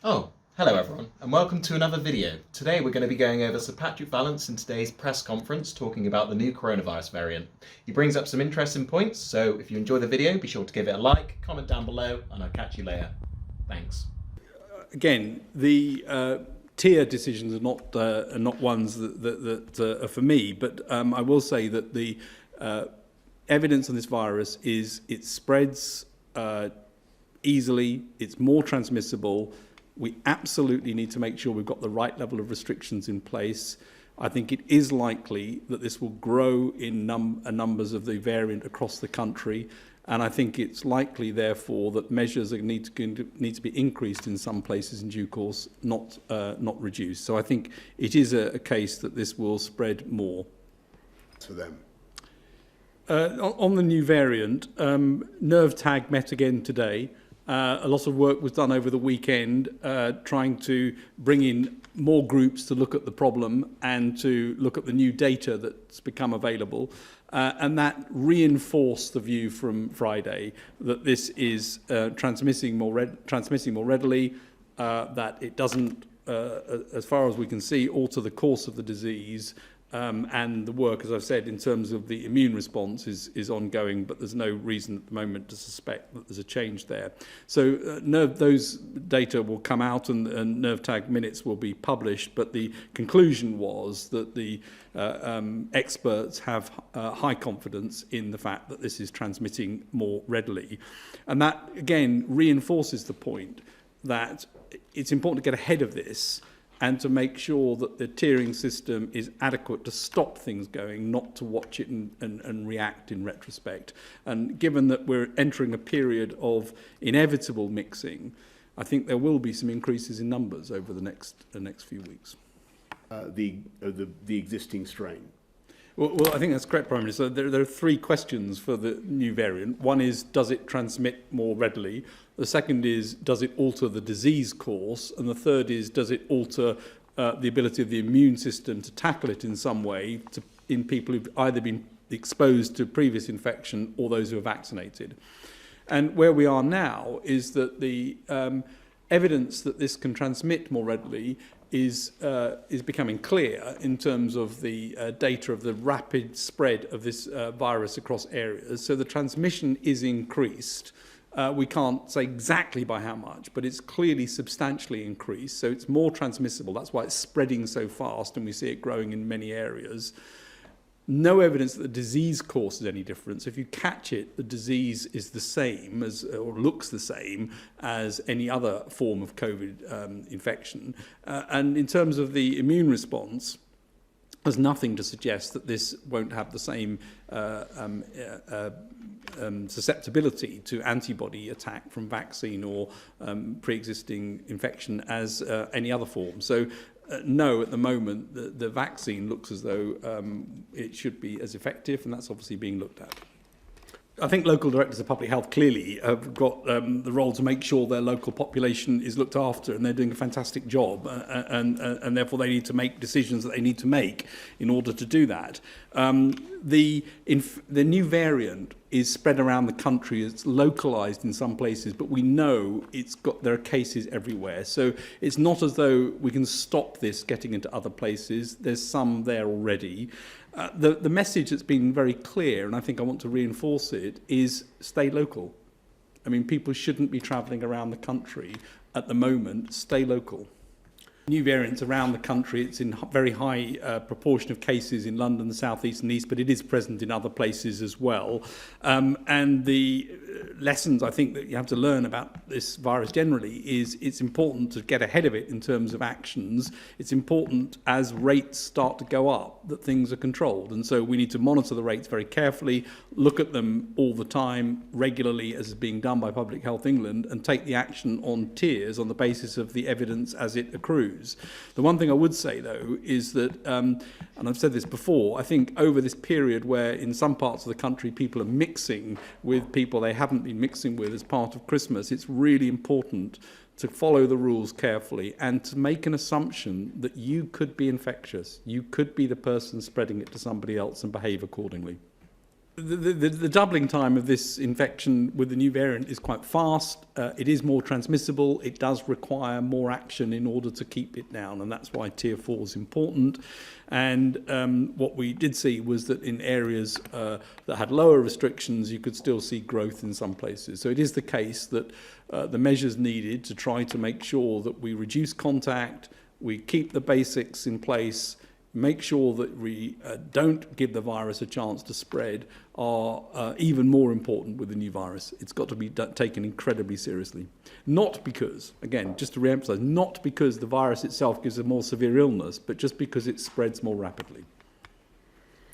Oh, hello everyone, and welcome to another video. Today we're going to be going over Sir Patrick Vallance in today's press conference talking about the new coronavirus variant. He brings up some interesting points, so if you enjoy the video, be sure to give it a like, comment down below, and I'll catch you later. Thanks. Again, the tier decisions are not ones that are for me, but I will say that the evidence on this virus is it spreads easily, it's more transmissible. We absolutely need to make sure we've got the right level of restrictions in place. I think it is likely that this will grow in numbers of the variant across the country, and I think it's likely, therefore, that measures need to be increased in some places in due course, not reduced. So I think it is a case that this will spread more. To them. On the new variant, NervTag met again today. A lot of work was done over the weekend trying to bring in more groups to look at the problem and to look at the new data that's become available. And that reinforced the view from Friday that this is transmitting more readily, that it doesn't, as far as we can see, alter the course of the disease. And the work, as I've said, in terms of the immune response is ongoing, but there's no reason at the moment to suspect that there's a change there. So those data will come out and NervTag minutes will be published, but the conclusion was that the experts have high confidence in the fact that this is transmitting more readily. And that, again, reinforces the point that it's important to get ahead of this and to make sure that the tiering system is adequate to stop things going, not to watch it and react in retrospect. And given that we're entering a period of inevitable mixing, I think there will be some increases in numbers over the next few weeks. The existing strain. Well, I think that's correct, Prime Minister. There are three questions for the new variant. One is, does it transmit more readily? The second is, does it alter the disease course? And the third is, does it alter the ability of the immune system to tackle it in some way in people who've either been exposed to previous infection or those who are vaccinated? And where we are now is that the evidence that this can transmit more readily is becoming clear in terms of the data of the rapid spread of this virus across areas. So the transmission is increased. We can't say exactly by how much, but it's clearly substantially increased. So it's more transmissible. That's why it's spreading so fast, and we see it growing in many areas. No evidence that the disease course is any different. So if you catch it, the disease is the same as, or looks the same as any other form of COVID infection. And in terms of the immune response, there's nothing to suggest that this won't have the same susceptibility to antibody attack from vaccine or pre-existing infection as any other form. So no, at the moment, the vaccine looks as though it should be as effective, and that's obviously being looked at. I think local directors of public health clearly have got the role to make sure their local population is looked after, and they're doing a fantastic job, and therefore they need to make decisions that they need to make in order to do that. The new variant is spread around the country. It's localized in some places, but we know there are cases everywhere. So it's not as though we can stop this getting into other places. There's some there already. The message that's been very clear, and I think I want to reinforce it, is stay local. I mean, people shouldn't be travelling around the country at the moment. Stay local. New variants around the country, it's in very high proportion of cases in London, the South East and East, but it is present in other places as well. And the lessons I think that you have to learn about this virus generally is it's important to get ahead of it in terms of actions. It's important as rates start to go up that things are controlled. And so we need to monitor the rates very carefully, look at them all the time, regularly, as is being done by Public Health England, and take the action on tiers on the basis of the evidence as it accrues. The one thing I would say, though, is that, and I've said this before, I think over this period where in some parts of the country people are mixing with people they haven't been mixing with as part of Christmas, it's really important to follow the rules carefully and to make an assumption that you could be infectious. You could be the person spreading it to somebody else and behave accordingly. The doubling time of this infection with the new variant is quite fast. It is more transmissible. It does require more action in order to keep it down, and that's why Tier 4 is important. And what we did see was that in areas that had lower restrictions, you could still see growth in some places. So it is the case that the measures needed to try to make sure that we reduce contact, we keep the basics in place, make sure that we don't give the virus a chance to spread are even more important with the new virus. It's got to be taken incredibly seriously. Not because, again, just to re-emphasize, not because the virus itself gives a more severe illness, but just because it spreads more rapidly.